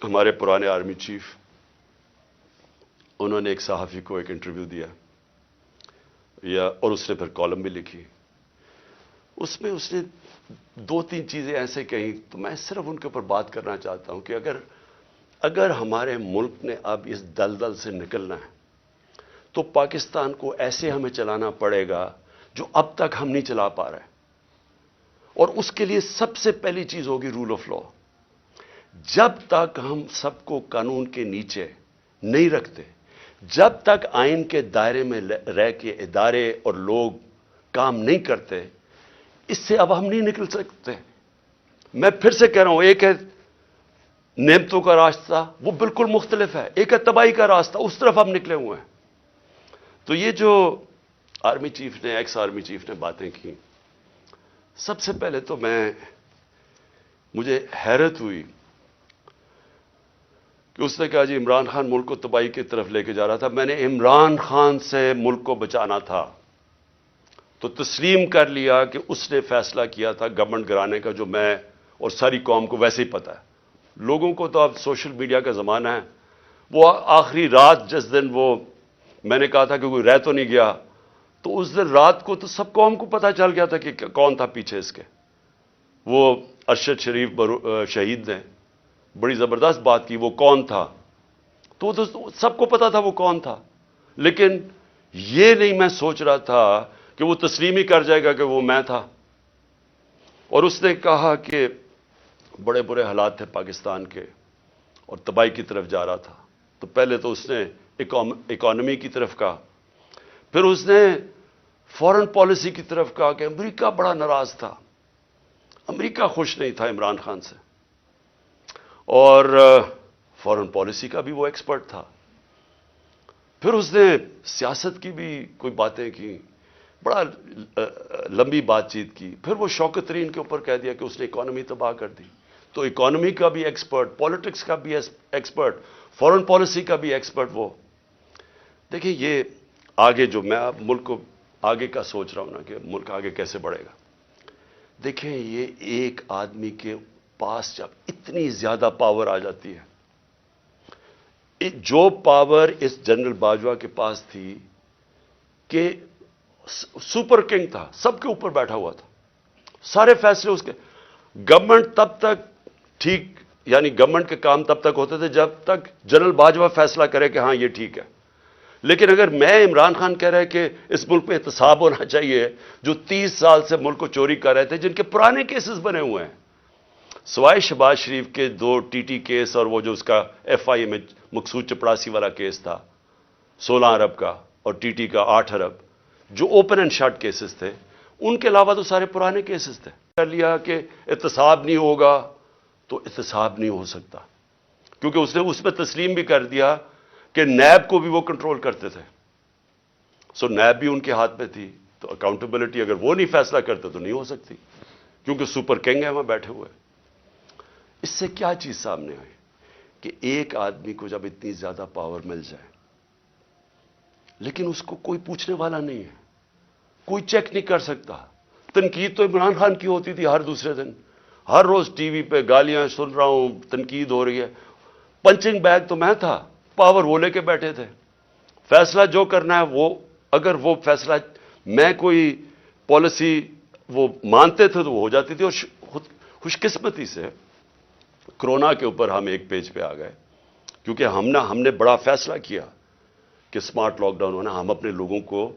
ہمارے پرانے army chief, انہوں نے ایک صحافی کو ایک انٹرویو دیا اور اس نے پھر کالم بھی لکھی. اس میں اس نے 2-3 چیزیں ایسے کہیں تو میں صرف ان کے اوپر بات کرنا چاہتا ہوں کہ اگر ہمارے ملک نے اب اس دلدل سے نکلنا ہے تو پاکستان کو ایسے ہمیں چلانا پڑے گا جو اب تک ہم نہیں چلا پا رہے. اور اس کے لیے سب سے پہلی چیز ہوگی رول آف لا. جب تک ہم سب کو قانون کے نیچے نہیں رکھتے، جب تک آئین کے دائرے میں رہ کے ادارے اور لوگ کام نہیں کرتے، اس سے اب ہم نہیں نکل سکتے. میں پھر سے کہہ رہا ہوں، ایک ہے نعمتوں کا راستہ، وہ بالکل مختلف ہے. ایک ہے تباہی کا راستہ، اس طرف ہم نکلے ہوئے ہیں. تو یہ جو آرمی چیف نے، ایکس آرمی چیف نے باتیں کی، سب سے پہلے تو مجھے حیرت ہوئی کہ اس نے کہا جی عمران خان ملک کو تباہی کی طرف لے کے جا رہا تھا. میں نے عمران خان سے ملک کو بچانا تھا تو تسلیم کر لیا کہ اس نے فیصلہ کیا تھا گورنمنٹ گرانے کا، جو میں اور ساری قوم کو ویسے ہی پتہ ہے. لوگوں کو تو اب سوشل میڈیا کا زمانہ ہے. وہ آخری رات جس دن میں نے کہا تھا کہ کوئی رہ تو نہیں گیا، تو اس دن رات کو تو سب قوم کو پتہ چل گیا تھا کہ کون تھا پیچھے اس کے. وہ ارشد شریف شہید نے بڑی زبردست بات کی، وہ کون تھا تو سب کو پتا تھا وہ کون تھا. لیکن یہ نہیں میں سوچ رہا تھا کہ وہ تسلیم ہی کر جائے گا کہ وہ میں تھا. اور اس نے کہا کہ بڑے برے حالات تھے پاکستان کے اور تباہی کی طرف جا رہا تھا. تو پہلے تو اس نے اکانومی کی طرف کہا، پھر اس نے فورن پالیسی کی طرف کہا کہ امریکہ بڑا ناراض تھا، امریکہ خوش نہیں تھا عمران خان سے، اور فورن پالیسی کا بھی وہ ایکسپرٹ تھا. پھر اس نے سیاست کی بھی کوئی باتیں کی، بڑا لمبی بات چیت کی. پھر وہ شوکت ترین کے اوپر کہہ دیا کہ اس نے اکانومی تباہ کر دی. تو اکانومی کا بھی ایکسپرٹ، پالیٹکس کا بھی ایکسپرٹ، فورن پالیسی کا بھی ایکسپرٹ وہ. دیکھیں یہ آگے جو میں اب ملک کو آگے کا سوچ رہا ہوں نا کہ ملک آگے کیسے بڑھے گا. دیکھیں یہ ایک آدمی کے پاس جب اتنی زیادہ پاور آ جاتی ہے، جو پاور اس جنرل باجوہ کے پاس تھی کہ سپر کنگ تھا، سب کے اوپر بیٹھا ہوا تھا، سارے فیصلے اس کے. گورنمنٹ تب تک ٹھیک، یعنی گورنمنٹ کے کام تب تک ہوتے تھے جب تک جنرل باجوہ فیصلہ کرے کہ ہاں یہ ٹھیک ہے. لیکن اگر میں عمران خان کہہ رہے کہ اس ملک میں احتساب ہونا چاہیے، جو 30 سال سے ملک کو چوری کر رہے تھے، جن کے پرانے کیسز بنے ہوئے ہیں، سوائے شہباز شریف کے 2 TT کیس اور وہ جو اس کا FIA میں مقصود چپڑاسی والا کیس تھا 16 ارب کا، اور TT کا 8 ارب، جو اوپن اینڈ شٹ کیسز تھے، ان کے علاوہ تو سارے پرانے کیسز تھے. کر لیا کہ احتساب نہیں ہوگا، تو احتساب نہیں ہو سکتا، کیونکہ اس نے اس میں تسلیم بھی کر دیا کہ نیب کو بھی وہ کنٹرول کرتے تھے. سو نیب بھی ان کے ہاتھ میں تھی، تو اکاؤنٹیبلٹی اگر وہ نہیں فیصلہ کرتے تو نہیں ہو سکتی، کیونکہ سپر کنگ ہے وہاں بیٹھے ہوئے. اس سے کیا چیز سامنے آئی کہ ایک آدمی کو جب اتنی زیادہ پاور مل جائے لیکن اس کو کوئی پوچھنے والا نہیں ہے، کوئی چیک نہیں کر سکتا. تنقید تو عمران خان کی ہوتی تھی ہر دوسرے دن، ہر روز ٹی وی پہ گالیاں سن رہا ہوں، تنقید ہو رہی ہے. پنچنگ بیگ تو میں تھا، پاور وہ لے کے بیٹھے تھے. فیصلہ جو کرنا ہے وہ، اگر وہ فیصلہ میں کوئی پالیسی وہ مانتے تھے تو وہ ہو جاتی تھی. اور خوش قسمتی سے کرونا کے اوپر ہم ایک پیج پہ آ گئے، کیونکہ ہم نے بڑا فیصلہ کیا کہ سمارٹ لاک ڈاؤن ہونا. ہم اپنے لوگوں کو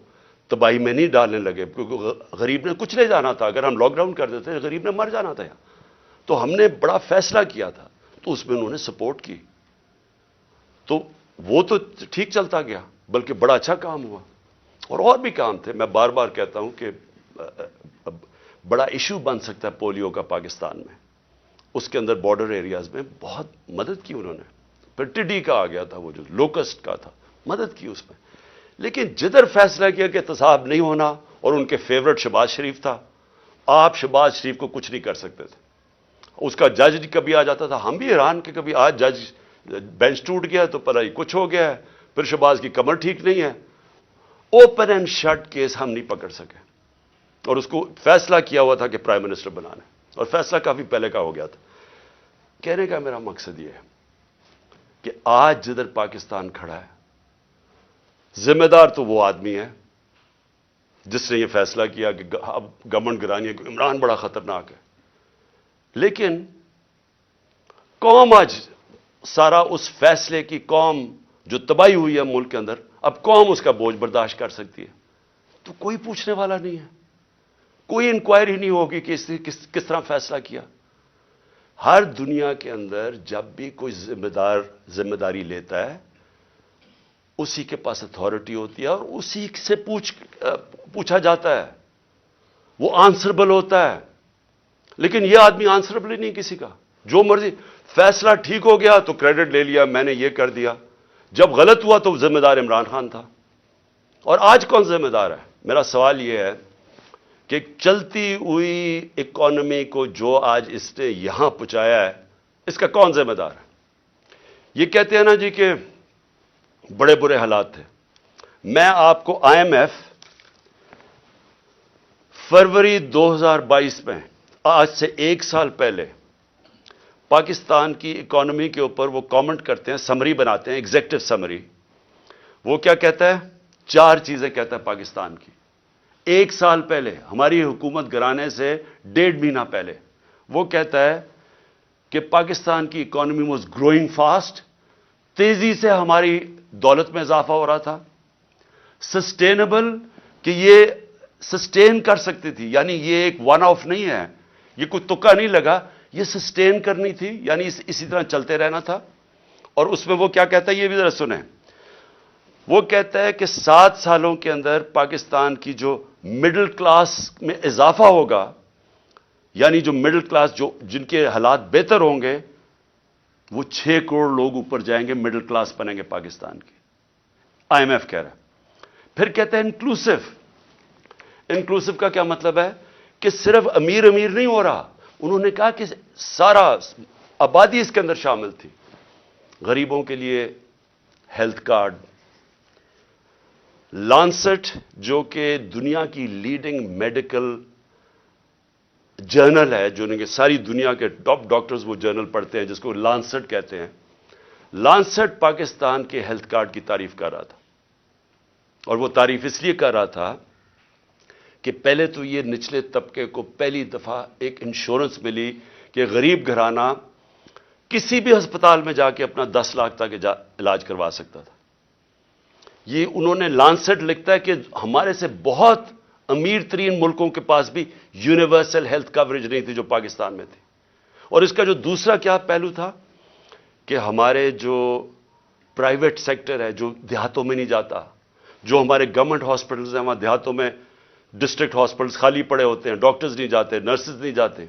تباہی میں نہیں ڈالنے لگے، کیونکہ غریب نے کچھ نہیں جانا تھا. اگر ہم لاک ڈاؤن کر دیتے غریب نے مر جانا تھا. تو ہم نے بڑا فیصلہ کیا تھا، تو اس میں انہوں نے سپورٹ کی، تو وہ تو ٹھیک چلتا گیا، بلکہ بڑا اچھا کام ہوا. اور بھی کام تھے. میں بار بار کہتا ہوں کہ بڑا ایشو بن سکتا ہے پولیو کا پاکستان میں. اس کے اندر بارڈر ایریاز میں بہت مدد کی انہوں نے. پھر ٹڈی کا آ گیا تھا، وہ جو لوکسٹ کا تھا، مدد کی اس میں. لیکن جدھر فیصلہ کیا کہ احتساب نہیں ہونا، اور ان کے فیورٹ شہباز شریف تھا، آپ شہباز شریف کو کچھ نہیں کر سکتے تھے. اس کا جج کبھی آ جاتا تھا، ہم بھی حیران کہ کبھی آج جج بینچ ٹوٹ گیا تو پتہ ہی کچھ ہو گیا ہے، پھر شہباز کی کمر ٹھیک نہیں ہے. اوپن اینڈ شٹ کیس ہم نہیں پکڑ سکے، اور اس کو فیصلہ کیا ہوا تھا کہ پرائم منسٹر بنانا ہے، اور فیصلہ کافی پہلے کا ہو گیا تھا. کہنے کا میرا مقصد یہ ہے کہ آج جدھر پاکستان کھڑا ہے، ذمہ دار تو وہ آدمی ہے جس نے یہ فیصلہ کیا کہ اب گورنمنٹ گرانی ہے، کہ عمران بڑا خطرناک ہے، لیکن قوم آج سارا اس فیصلے کی، قوم جو تباہی ہوئی ہے ملک کے اندر، اب قوم اس کا بوجھ برداشت کر سکتی ہے، تو کوئی پوچھنے والا نہیں ہے، کوئی انکوائری نہیں ہوگی کہ اس نے کس طرح فیصلہ کیا۔ ہر دنیا کے اندر جب بھی کوئی ذمہ داری لیتا ہے، اسی کے پاس اتھارٹی ہوتی ہے اور اسی سے پوچھا جاتا ہے، وہ آنسربل ہوتا ہے۔ لیکن یہ آدمی آنسربل ہی نہیں کسی کا، جو مرضی فیصلہ ٹھیک ہو گیا تو کریڈٹ لے لیا، میں نے یہ کر دیا، جب غلط ہوا تو ذمہ دار عمران خان تھا۔ اور آج کون ذمہ دار ہے؟ میرا سوال یہ ہے کہ چلتی ہوئی اکانومی کو جو آج اس نے یہاں پہنچایا ہے، اس کا کون ذمہ دار ہے؟ یہ کہتے ہیں نا جی کہ بڑے برے حالات تھے۔ میں آپ کو آئی ایم ایف فروری 2022 میں، آج سے 1 سال پہلے، پاکستان کی اکانومی کے اوپر وہ کامنٹ کرتے ہیں، سمری بناتے ہیں، ایگزیکٹو سمری۔ وہ کیا کہتا ہے؟ 4 چیزیں کہتا ہے پاکستان کی۔ 1 سال پہلے، ہماری حکومت گرانے سے 1.5 مہینہ پہلے، وہ کہتا ہے کہ پاکستان کی اکانومی واز گروئنگ فاسٹ، تیزی سے ہماری دولت میں اضافہ ہو رہا تھا، سسٹینیبل، کہ یہ سسٹین کر سکتی تھی، یعنی یہ ایک ون آف نہیں ہے، یہ کوئی تکا نہیں لگا، یہ سسٹین کرنی تھی، یعنی اسی طرح چلتے رہنا تھا۔ اور اس میں وہ کیا کہتا ہے، یہ بھی ذرا سنیں۔ وہ کہتا ہے کہ 7 سالوں کے اندر پاکستان کی جو مڈل کلاس میں اضافہ ہوگا، یعنی جو مڈل کلاس، جن کے حالات بہتر ہوں گے، وہ 6 کروڑ لوگ اوپر جائیں گے، مڈل کلاس بنیں گے پاکستان کی، آئی ایم ایف کہہ رہا ہے۔ پھر کہتا ہے انکلوسو۔ انکلوسو کا کیا مطلب ہے؟ کہ صرف امیر امیر نہیں ہو رہا، انہوں نے کہا کہ سارا آبادی اس کے اندر شامل تھی۔ غریبوں کے لیے ہیلتھ کارڈ، لانسٹ جو کہ دنیا کی لیڈنگ میڈیکل جرنل ہے، جو کہ ساری دنیا کے ٹاپ ڈاکٹرز وہ جرنل پڑھتے ہیں، جس کو لانسٹ کہتے ہیں، لانسٹ پاکستان کے ہیلتھ کارڈ کی تعریف کر رہا تھا۔ اور وہ تعریف اس لیے کر رہا تھا کہ پہلے تو یہ نچلے طبقے کو پہلی دفعہ ایک انشورنس ملی کہ غریب گھرانہ کسی بھی ہسپتال میں جا کے اپنا 10 لاکھ تک علاج کروا سکتا تھا۔ یہ انہوں نے لانسٹ لکھتا ہے کہ ہمارے سے بہت امیر ترین ملکوں کے پاس بھی یونیورسل ہیلتھ کوریج نہیں تھی جو پاکستان میں تھی۔ اور اس کا جو دوسرا کیا پہلو تھا کہ ہمارے جو پرائیویٹ سیکٹر ہے، جو دیہاتوں میں نہیں جاتا، جو ہمارے گورنمنٹ ہاسپٹلز ہیں، وہاں دیہاتوں میں ڈسٹرکٹ ہاسپٹلز خالی پڑے ہوتے ہیں، ڈاکٹرز نہیں جاتے، نرسز نہیں جاتے،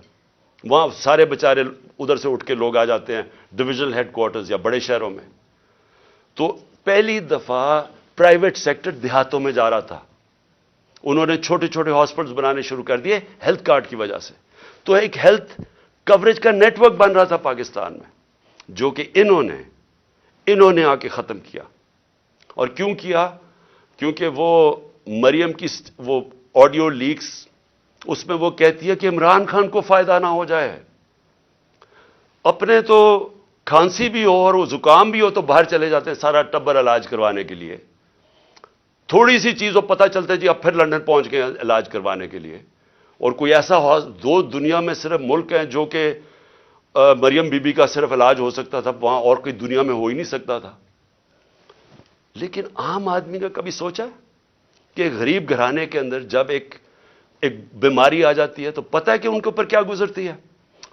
وہاں سارے بیچارے ادھر سے اٹھ کے لوگ آ جاتے ہیں ڈویژنل ہیڈ کوارٹرز یا بڑے شہروں میں۔ تو پہلی دفعہ پرائیویٹ سیکٹر دیہاتوں میں جا رہا تھا، انہوں نے چھوٹے چھوٹے ہاسپٹلز بنانے شروع کر دیے ہیلتھ کارڈ کی وجہ سے۔ تو ایک ہیلتھ کوریج کا نیٹ ورک بن رہا تھا پاکستان میں، جو کہ انہوں نے آ کے ختم کیا۔ اور کیوں کیا؟ کیونکہ وہ مریم کی وہ آڈیو لیکس، اس میں وہ کہتی ہے کہ عمران خان کو فائدہ نہ ہو جائے، اپنے تو کھانسی بھی ہو اور وہ زکام بھی ہو تو باہر چلے جاتے ہیں سارا ٹبر علاج کروانے کے لیے، تھوڑی سی چیز ہو پتہ چلتا ہے جی اب پھر لندن پہنچ گئے علاج کروانے کے لیے۔ اور کوئی ایسا دو دنیا میں صرف ملک ہیں جو کہ مریم بی بی کا صرف علاج ہو سکتا تھا، وہاں اور کوئی دنیا میں ہو ہی نہیں سکتا تھا۔ لیکن عام آدمی کا کبھی سوچا کہ غریب گھرانے کے اندر جب ایک بیماری آ جاتی ہے تو پتہ ہے کہ ان کے اوپر کیا گزرتی ہے؟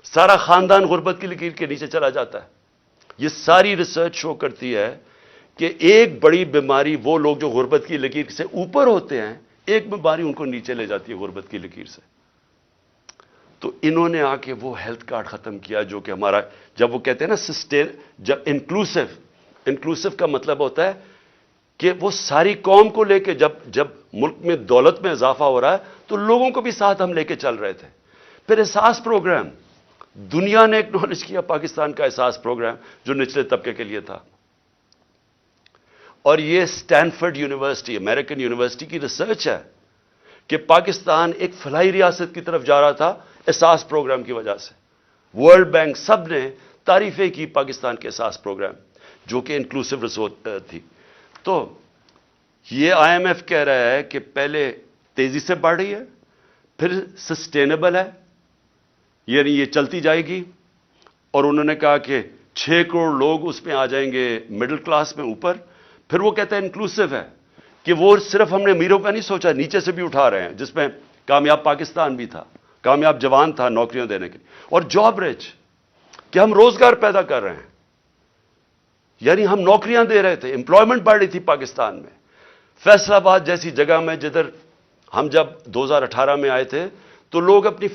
سارا خاندان غربت کی لکیر کے نیچے چلا جاتا ہے۔ یہ ساری ریسرچ شو کرتی ہے کہ ایک بڑی بیماری وہ لوگ جو غربت کی لکیر سے اوپر ہوتے ہیں، ایک بیماری ان کو نیچے لے جاتی ہے غربت کی لکیر سے۔ تو انہوں نے آ کے وہ ہیلتھ کارڈ ختم کیا جو کہ ہمارا، جب وہ کہتے ہیں نا سسٹین، جب انکلوسو کا مطلب ہوتا ہے کہ وہ ساری قوم کو لے کے، جب ملک میں دولت میں اضافہ ہو رہا ہے تو لوگوں کو بھی ساتھ ہم لے کے چل رہے تھے۔ پھر احساس پروگرام، دنیا نے ایکنالج کیا پاکستان کا احساس پروگرام جو نچلے طبقے کے لیے تھا۔ اور یہ اسٹینفورڈ یونیورسٹی، امریکن یونیورسٹی کی ریسرچ ہے کہ پاکستان ایک فلاحی ریاست کی طرف جا رہا تھا احساس پروگرام کی وجہ سے۔ ورلڈ بینک سب نے تعریفیں کی پاکستان کے احساس پروگرام، جو کہ انکلوسیو ریسورس تھی. تو یہ آئی ایم ایف کہہ رہا ہے کہ پہلے تیزی سے بڑھ رہی ہے، پھر سسٹینیبل ہے، یعنی یہ چلتی جائے گی. اور انہوں نے کہا کہ 6 کروڑ لوگ اس میں آ جائیں گے مڈل کلاس میں اوپر. پھر وہ کہتا ہے انکلوسیو ہے، کہ وہ صرف ہم نے امیروں کا نہیں سوچا، نیچے سے بھی اٹھا رہے ہیں، جس میں کامیاب پاکستان بھی تھا، کامیاب جوان تھا نوکریاں دینے کے لیے، اور جاب رچ کہ ہم روزگار پیدا کر رہے ہیں، یعنی ہم نوکریاں دے رہے تھے، امپلائمنٹ بڑھ رہی تھی پاکستان میں. فیصل آباد جیسی جگہ میں جدھر ہم جب 2018 میں آئے تھے تو لوگ اپنی